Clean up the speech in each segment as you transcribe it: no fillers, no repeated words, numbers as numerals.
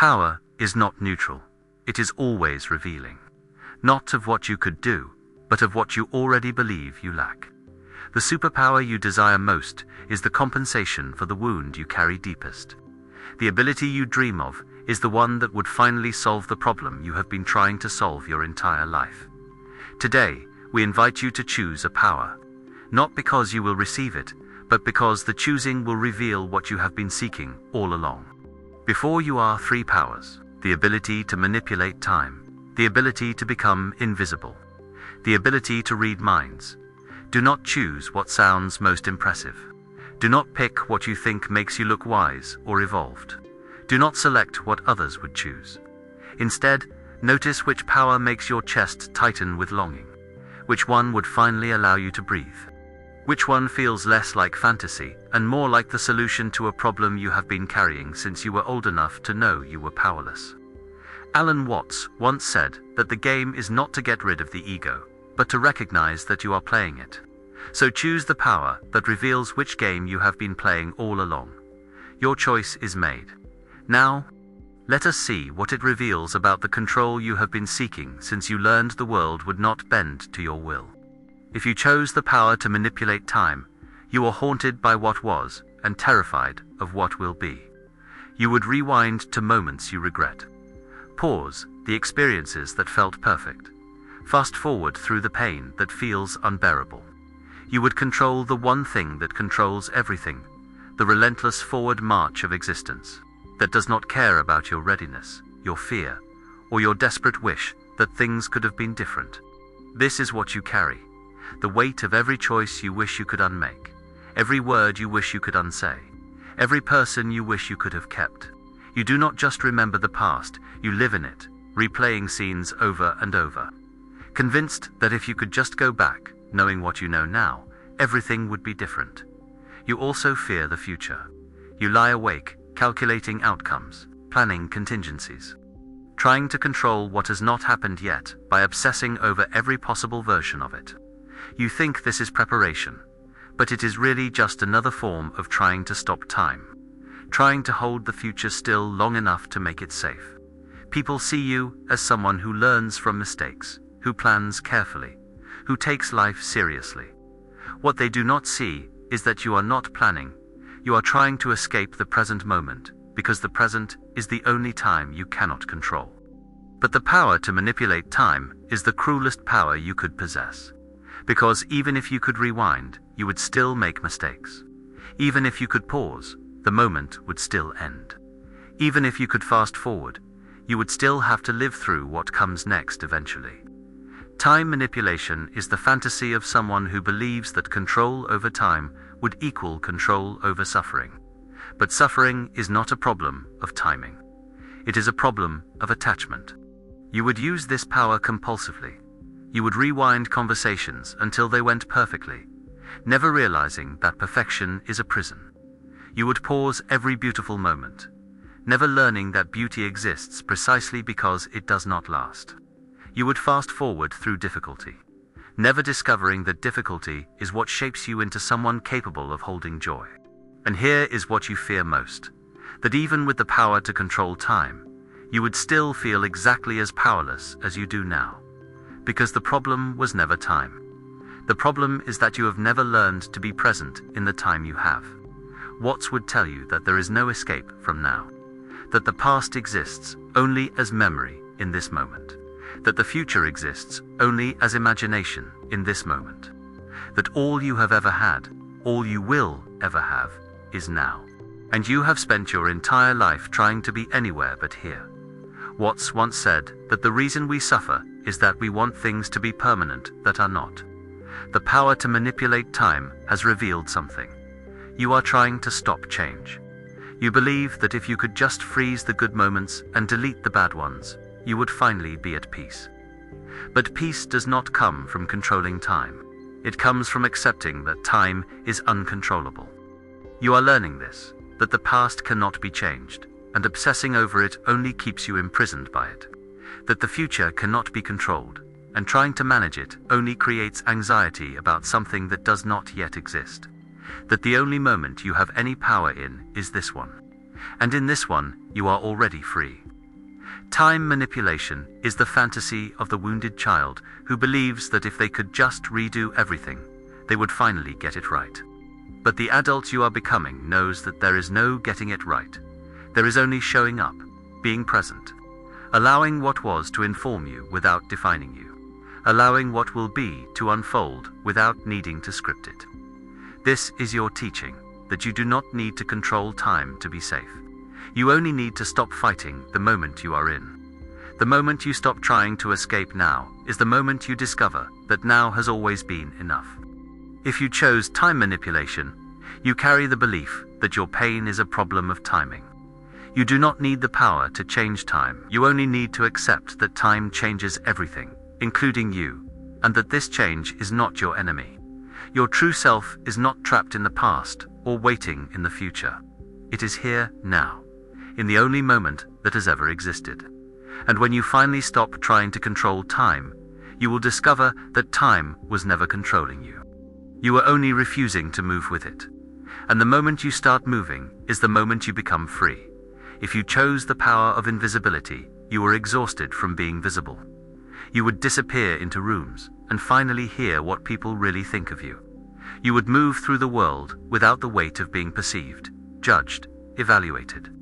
Power is not neutral. It is always revealing. Not of what you could do, but of what you already believe you lack. The superpower you desire most is the compensation for the wound you carry deepest. The ability you dream of is the one that would finally solve the problem you have been trying to solve your entire life. Today, we invite you to choose a power. Not because you will receive it, but because the choosing will reveal what you have been seeking all along. Before you are three powers: the ability to manipulate time, the ability to become invisible, the ability to read minds. Do not choose what sounds most impressive. Do not pick what you think makes you look wise or evolved. Do not select what others would choose. Instead, notice which power makes your chest tighten with longing. Which one would finally allow you to breathe? Which one feels less like fantasy and more like the solution to a problem you have been carrying since you were old enough to know you were powerless? Alan Watts once said that the game is not to get rid of the ego, but to recognize that you are playing it. So choose the power that reveals which game you have been playing all along. Your choice is made. Now, let us see what it reveals about the control you have been seeking since you learned the world would not bend to your will. If you chose the power to manipulate time, you are haunted by what was and terrified of what will be. You would rewind to moments you regret. Pause the experiences that felt perfect. Fast forward through the pain that feels unbearable. You would control the one thing that controls everything, the relentless forward march of existence, that does not care about your readiness, your fear, or your desperate wish that things could have been different. This is what you carry: the weight of every choice you wish you could unmake, every word you wish you could unsay, every person you wish you could have kept. You do not just remember the past, you live in it, replaying scenes over and over. Convinced that if you could just go back, knowing what you know now, everything would be different. You also fear the future. You lie awake, calculating outcomes, planning contingencies, trying to control what has not happened yet by obsessing over every possible version of it. You think this is preparation, but it is really just another form of trying to stop time, trying to hold the future still long enough to make it safe. People see you as someone who learns from mistakes, who plans carefully, who takes life seriously. What they do not see is that you are not planning. You are trying to escape the present moment, because the present is the only time you cannot control. But the power to manipulate time is the cruelest power you could possess. Because even if you could rewind, you would still make mistakes. Even if you could pause, the moment would still end. Even if you could fast forward, you would still have to live through what comes next eventually. Time manipulation is the fantasy of someone who believes that control over time would equal control over suffering. But suffering is not a problem of timing. It is a problem of attachment. You would use this power compulsively. You would rewind conversations until they went perfectly, never realizing that perfection is a prison. You would pause every beautiful moment, never learning that beauty exists precisely because it does not last. You would fast forward through difficulty, never discovering that difficulty is what shapes you into someone capable of holding joy. And here is what you fear most: that even with the power to control time, you would still feel exactly as powerless as you do now. Because the problem was never time. The problem is that you have never learned to be present in the time you have. Watts would tell you that there is no escape from now, that the past exists only as memory in this moment, that the future exists only as imagination in this moment, that all you have ever had, all you will ever have, is now. And you have spent your entire life trying to be anywhere but here. Watts once said that the reason we suffer is that we want things to be permanent that are not. The power to manipulate time has revealed something. You are trying to stop change. You believe that if you could just freeze the good moments and delete the bad ones, you would finally be at peace. But peace does not come from controlling time. It comes from accepting that time is uncontrollable. You are learning this, that the past cannot be changed, and obsessing over it only keeps you imprisoned by it. That the future cannot be controlled, and trying to manage it only creates anxiety about something that does not yet exist. That the only moment you have any power in is this one. And in this one, you are already free. Time manipulation is the fantasy of the wounded child who believes that if they could just redo everything, they would finally get it right. But the adult you are becoming knows that there is no getting it right. There is only showing up, being present, allowing what was to inform you without defining you, allowing what will be to unfold without needing to script it. This is your teaching, that you do not need to control time to be safe. You only need to stop fighting the moment you are in. The moment you stop trying to escape now is the moment you discover that now has always been enough. If you chose time manipulation, you carry the belief that your pain is a problem of timing. You do not need the power to change time. You only need to accept that time changes everything, including you, and that this change is not your enemy. Your true self is not trapped in the past or waiting in the future. It is here now, in the only moment that has ever existed. And when you finally stop trying to control time, you will discover that time was never controlling you. You were only refusing to move with it. And the moment you start moving is the moment you become free. If you chose the power of invisibility, you were exhausted from being visible. You would disappear into rooms and finally hear what people really think of you. You would move through the world without the weight of being perceived, judged, evaluated.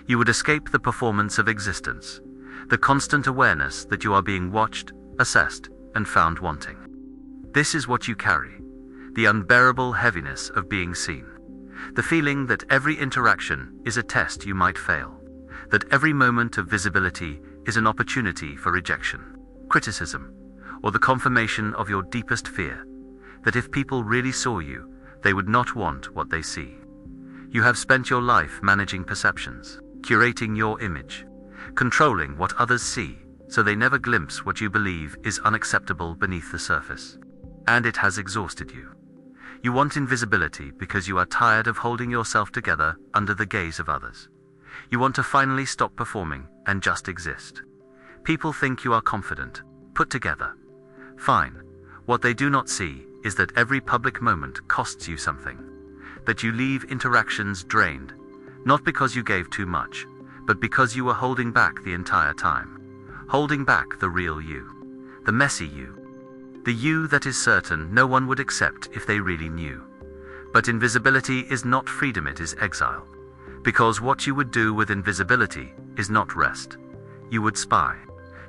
You would escape the performance of existence, the constant awareness that you are being watched, assessed, and found wanting. This is what you carry, the unbearable heaviness of being seen, the feeling that every interaction is a test you might fail, that every moment of visibility is an opportunity for rejection, criticism, or the confirmation of your deepest fear, that if people really saw you, they would not want what they see. You have spent your life managing perceptions, curating your image, controlling what others see so they never glimpse what you believe is unacceptable beneath the surface. And it has exhausted you. You want invisibility because you are tired of holding yourself together under the gaze of others. You want to finally stop performing and just exist. People think you are confident, put together. Fine. What they do not see is that every public moment costs you something. That you leave interactions drained, not because you gave too much, but because you were holding back the entire time. Holding back the real you, the messy you, the you that is certain no one would accept if they really knew. But invisibility is not freedom, it is exile. Because what you would do with invisibility is not rest. You would spy.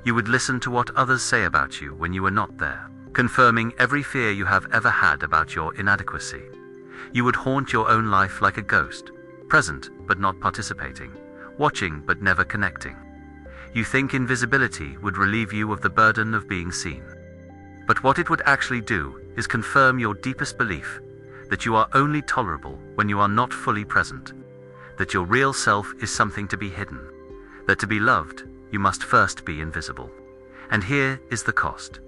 You would listen to what others say about you when you were not there, confirming every fear you have ever had about your inadequacy. You would haunt your own life like a ghost, present but not participating, watching but never connecting. You think invisibility would relieve you of the burden of being seen. But what it would actually do is confirm your deepest belief that you are only tolerable when you are not fully present, that your real self is something to be hidden, that to be loved, you must first be invisible. And here is the cost.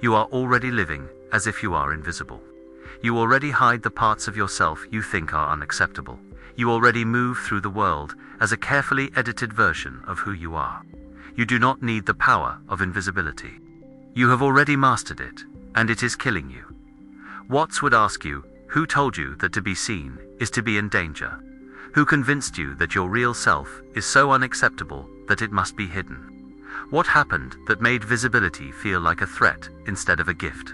You are already living as if you are invisible. You already hide the parts of yourself you think are unacceptable. You already move through the world as a carefully edited version of who you are. You do not need the power of invisibility. You have already mastered it, and it is killing you. Watts would ask you, who told you that to be seen is to be in danger? Who convinced you that your real self is so unacceptable that it must be hidden? What happened that made visibility feel like a threat instead of a gift?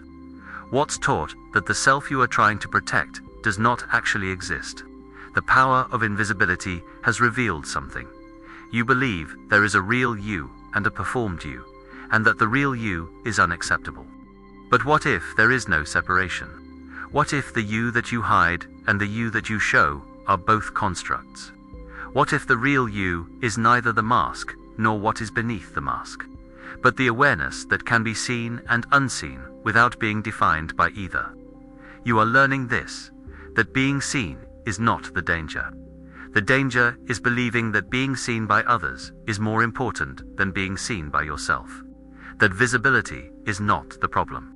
Watts taught that the self you are trying to protect does not actually exist. The power of invisibility has revealed something. You believe there is a real you and a performed you, and that the real you is unacceptable. But what if there is no separation? What if the you that you hide and the you that you show are both constructs? What if the real you is neither the mask nor what is beneath the mask, but the awareness that can be seen and unseen without being defined by either? You are learning this, that being seen is not the danger. The danger is believing that being seen by others is more important than being seen by yourself. That visibility is not the problem.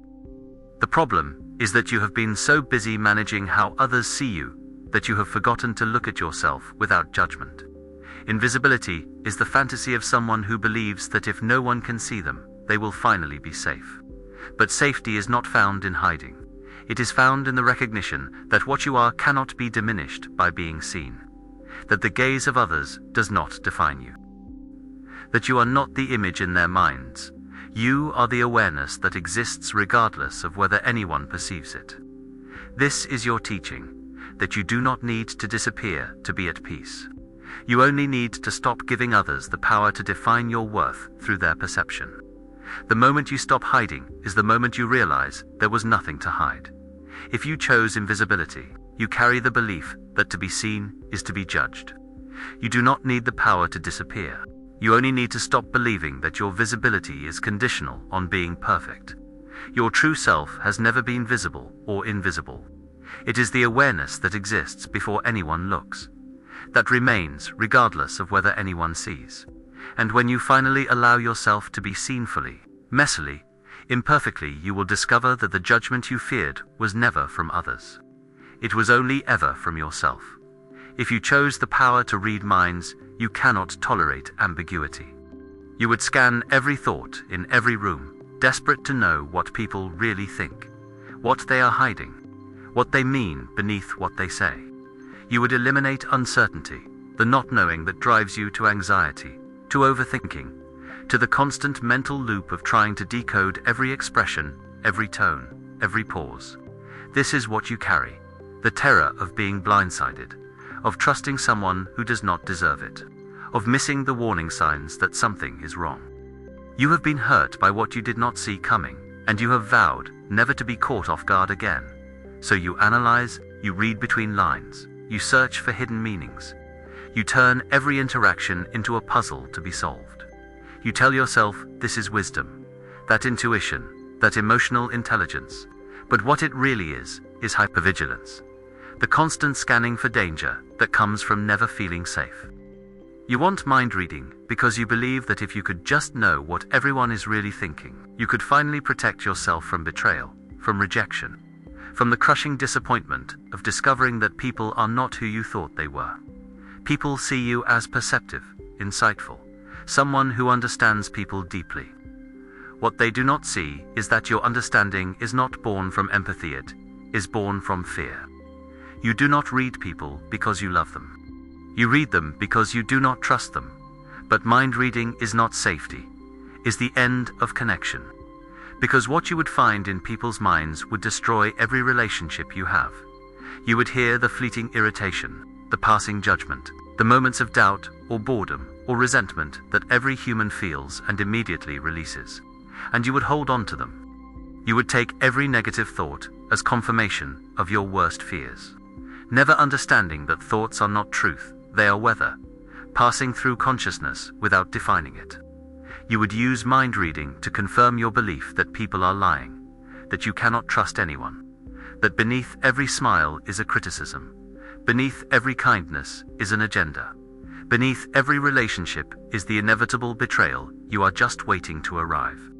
The problem is that you have been so busy managing how others see you that you have forgotten to look at yourself without judgment. Invisibility is the fantasy of someone who believes that if no one can see them, they will finally be safe. But safety is not found in hiding. It is found in the recognition that what you are cannot be diminished by being seen. That the gaze of others does not define you. that you are not the image in their minds. You are the awareness that exists regardless of whether anyone perceives it. This is your teaching, that you do not need to disappear to be at peace. You only need to stop giving others the power to define your worth through their perception. The moment you stop hiding is the moment you realize there was nothing to hide. If you chose invisibility, you carry the belief that to be seen is to be judged. You do not need the power to disappear. You only need to stop believing that your visibility is conditional on being perfect. Your true self has never been visible or invisible. It is the awareness that exists before anyone looks, that remains regardless of whether anyone sees. And when you finally allow yourself to be seen fully, messily, imperfectly, you will discover that the judgment you feared was never from others. It was only ever from yourself. If you chose the power to read minds, you cannot tolerate ambiguity. You would scan every thought in every room, desperate to know what people really think, what they are hiding, what they mean beneath what they say. You would eliminate uncertainty, the not knowing that drives you to anxiety, to overthinking, to the constant mental loop of trying to decode every expression, every tone, every pause. This is what you carry, the terror of being blindsided, of trusting someone who does not deserve it, of missing the warning signs that something is wrong. You have been hurt by what you did not see coming, and you have vowed never to be caught off guard again. So you analyze, you read between lines, you search for hidden meanings. You turn every interaction into a puzzle to be solved. You tell yourself this is wisdom, that intuition, that emotional intelligence. But what it really is hypervigilance. The constant scanning for danger that comes from never feeling safe. You want mind reading because you believe that if you could just know what everyone is really thinking, you could finally protect yourself from betrayal, from rejection, from the crushing disappointment of discovering that people are not who you thought they were. People see you as perceptive, insightful, someone who understands people deeply. What they do not see is that your understanding is not born from empathy, it is born from fear. You do not read people because you love them. You read them because you do not trust them. But mind reading is not safety, is the end of connection. Because what you would find in people's minds would destroy every relationship you have. You would hear the fleeting irritation, the passing judgment, the moments of doubt or boredom or resentment that every human feels and immediately releases. And you would hold on to them. You would take every negative thought as confirmation of your worst fears, never understanding that thoughts are not truth, they are weather, passing through consciousness without defining it. You would use mind reading to confirm your belief that people are lying, that you cannot trust anyone, that beneath every smile is a criticism, beneath every kindness is an agenda, beneath every relationship is the inevitable betrayal you are just waiting to arrive.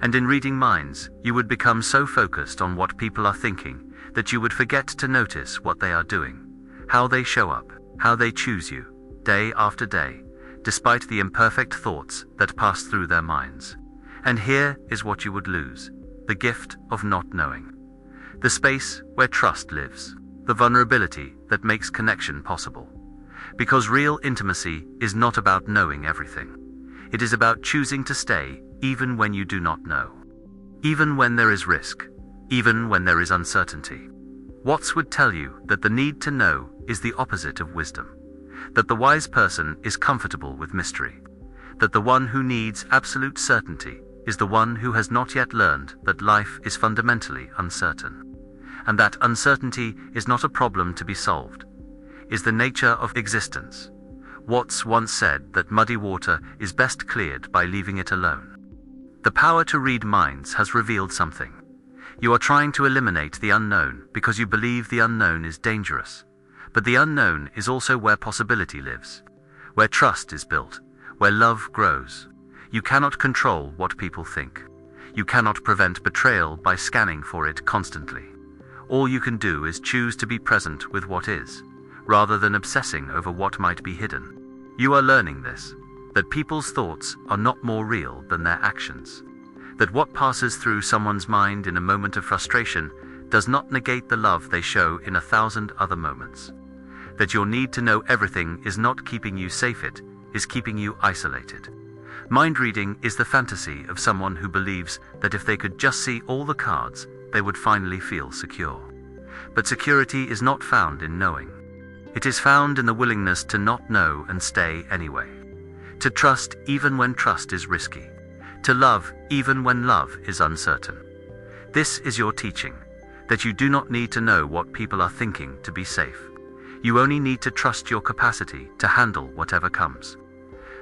And in reading minds, you would become so focused on what people are thinking that you would forget to notice what they are doing, how they show up, how they choose you, day after day, despite the imperfect thoughts that pass through their minds. And here is what you would lose, the gift of not knowing. The space where trust lives, the vulnerability that makes connection possible. Because real intimacy is not about knowing everything. It is about choosing to stay even when you do not know. Even when there is risk, even when there is uncertainty. Watts would tell you that the need to know is the opposite of wisdom, that the wise person is comfortable with mystery, that the one who needs absolute certainty is the one who has not yet learned that life is fundamentally uncertain, and that uncertainty is not a problem to be solved, is the nature of existence. Watts once said that muddy water is best cleared by leaving it alone. The power to read minds has revealed something. You are trying to eliminate the unknown because you believe the unknown is dangerous. But the unknown is also where possibility lives, where trust is built, where love grows. You cannot control what people think. You cannot prevent betrayal by scanning for it constantly. All you can do is choose to be present with what is, rather than obsessing over what might be hidden. You are learning this, that people's thoughts are not more real than their actions, that what passes through someone's mind in a moment of frustration does not negate the love they show in 1,000 other moments, that your need to know everything is not keeping you safe, it is keeping you isolated. Mind reading is the fantasy of someone who believes that if they could just see all the cards, they would finally feel secure. But security is not found in knowing. It is found in the willingness to not know and stay anyway. To trust even when trust is risky. To love even when love is uncertain. This is your teaching, that you do not need to know what people are thinking to be safe. You only need to trust your capacity to handle whatever comes.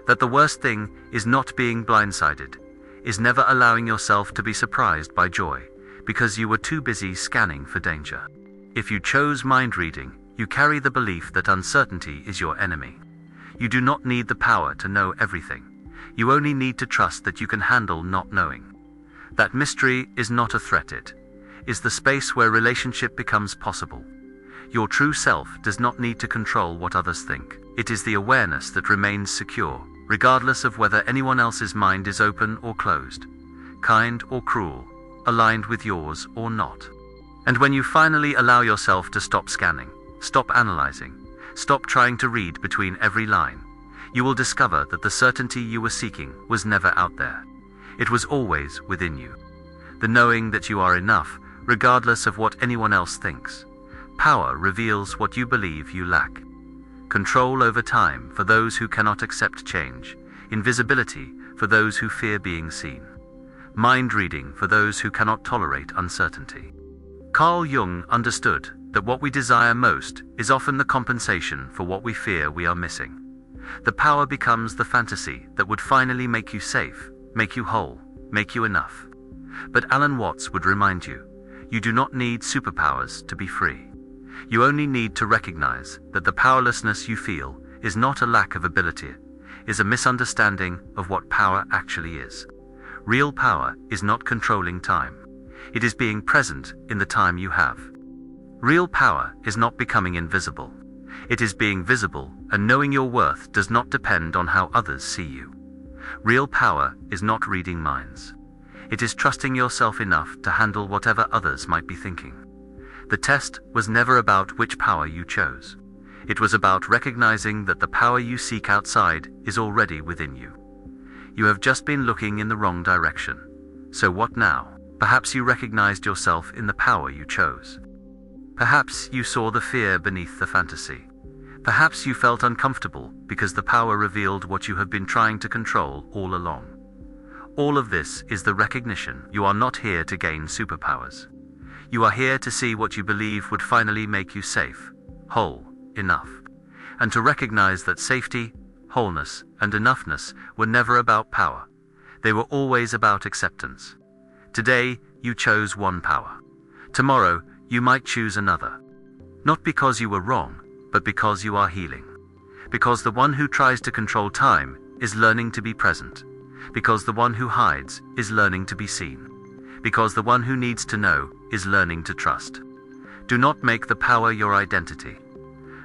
That the worst thing is not being blindsided, is never allowing yourself to be surprised by joy, because you were too busy scanning for danger. If you chose mind reading, you carry the belief that uncertainty is your enemy. You do not need the power to know everything. You only need to trust that you can handle not knowing. That mystery is not a threat, it is the space where relationship becomes possible. Your true self does not need to control what others think. It is the awareness that remains secure, regardless of whether anyone else's mind is open or closed, kind or cruel, aligned with yours or not. And when you finally allow yourself to stop scanning, stop analyzing, stop trying to read between every line, you will discover that the certainty you were seeking was never out there. It was always within you. The knowing that you are enough, regardless of what anyone else thinks. Power reveals what you believe you lack. Control over time for those who cannot accept change. Invisibility for those who fear being seen. Mind reading for those who cannot tolerate uncertainty. Carl Jung understood that what we desire most is often the compensation for what we fear we are missing. The power becomes the fantasy that would finally make you safe, make you whole, make you enough. But Alan Watts would remind you, you do not need superpowers to be free. You only need to recognize that the powerlessness you feel is not a lack of ability, is a misunderstanding of what power actually is. Real power is not controlling time. It is being present in the time you have. Real power is not becoming invisible. It is being visible, and knowing your worth does not depend on how others see you. Real power is not reading minds. It is trusting yourself enough to handle whatever others might be thinking. The test was never about which power you chose. It was about recognizing that the power you seek outside is already within you. You have just been looking in the wrong direction. So what now? Perhaps you recognized yourself in the power you chose. Perhaps you saw the fear beneath the fantasy. Perhaps you felt uncomfortable because the power revealed what you have been trying to control all along. All of this is the recognition you are not here to gain superpowers. You are here to see what you believe would finally make you safe, whole, enough. And to recognize that safety, wholeness, and enoughness were never about power. They were always about acceptance. Today, you chose one power. Tomorrow, you might choose another. Not because you were wrong, but because you are healing. Because the one who tries to control time is learning to be present. Because the one who hides is learning to be seen. Because the one who needs to know is learning to trust. Do not make the power your identity.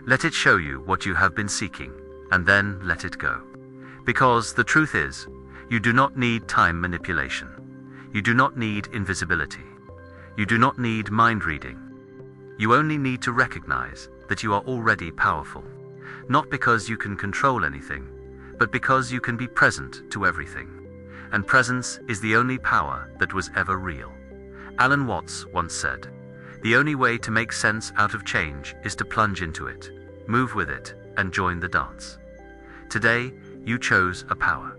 Let it show you what you have been seeking, and then let it go. Because the truth is, you do not need time manipulation. You do not need invisibility. You do not need mind reading. You only need to recognize that you are already powerful. Not because you can control anything, but because you can be present to everything. And presence is the only power that was ever real. Alan Watts once said, "The only way to make sense out of change is to plunge into it, move with it, and join the dance." Today, you chose a power.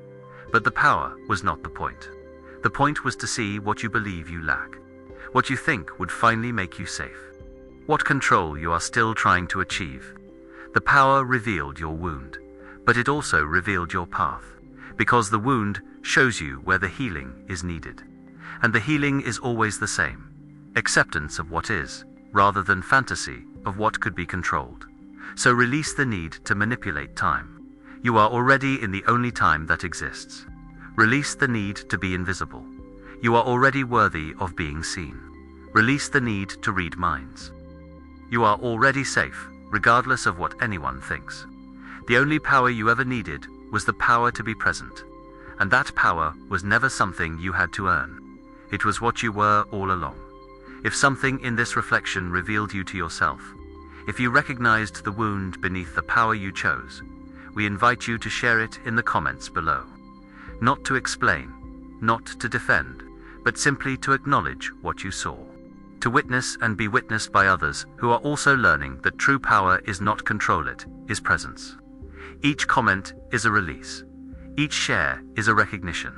But the power was not the point. The point was to see what you believe you lack. What you think would finally make you safe. What control you are still trying to achieve. The power revealed your wound, but it also revealed your path. Because the wound shows you where the healing is needed. And the healing is always the same. Acceptance of what is, rather than fantasy of what could be controlled. So release the need to manipulate time. You are already in the only time that exists. Release the need to be invisible. You are already worthy of being seen. Release the need to read minds. You are already safe, regardless of what anyone thinks. The only power you ever needed was the power to be present. And that power was never something you had to earn. It was what you were all along. If something in this reflection revealed you to yourself, if you recognized the wound beneath the power you chose, we invite you to share it in the comments below. Not to explain, not to defend, but simply to acknowledge what you saw. To witness and be witnessed by others who are also learning that true power is not control, it is presence. Each comment is a release. Each share is a recognition.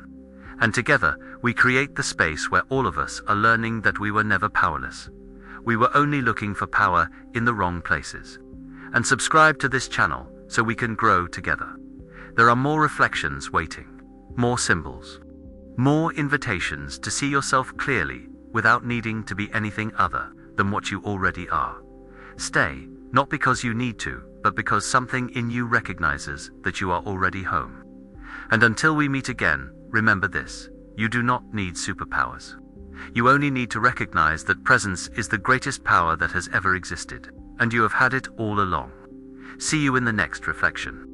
And together, we create the space where all of us are learning that we were never powerless. We were only looking for power in the wrong places. And subscribe to this channel so we can grow together. There are more reflections waiting, more symbols, more invitations to see yourself clearly without needing to be anything other than what you already are. Stay, not because you need to, but because something in you recognizes that you are already home. And until we meet again, remember this: you do not need superpowers. You only need to recognize that presence is the greatest power that has ever existed, and you have had it all along. See you in the next reflection.